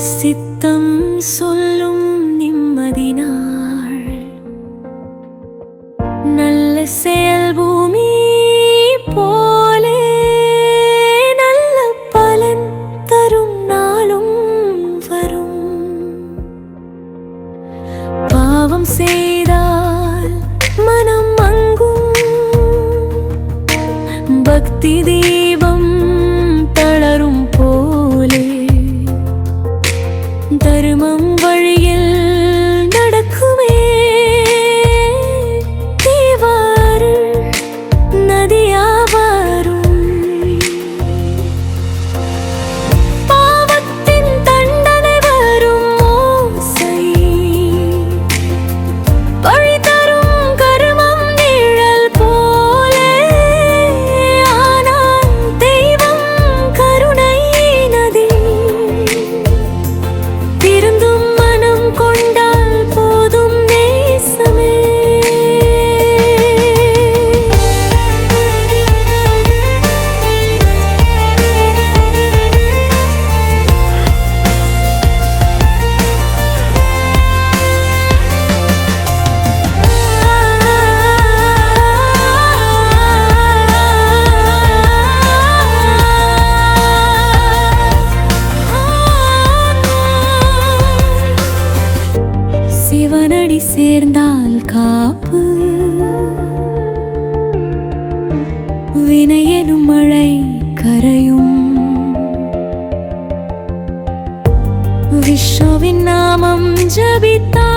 சித்தம் சொல்லும் நிம்மதினாள் நல்ல செயல் பூமி போலே நல்ல பலன் தரும் நாளும் வரும். பாவம் செய்தால் மனம் மங்கும், பக்தி தீபம் தளரும் போலே தர்மம் வழியில் நடக்குமே தீவாறு நதியாவாரும். பாவத்தின் தண்டனை வரும் ஓசை, வழி தரும் கருமம் நிழல் போலே. ஆனால் தெய்வம் கருணை நதி, திருந்தும் மனம் கொண்டால் போதும் நேசமே. சிவனடி சேர்ந்தால் காப்பு, வினையெனும் மழை கரையும். விஷ்ணுவின் நாமம் ஜபித்தால்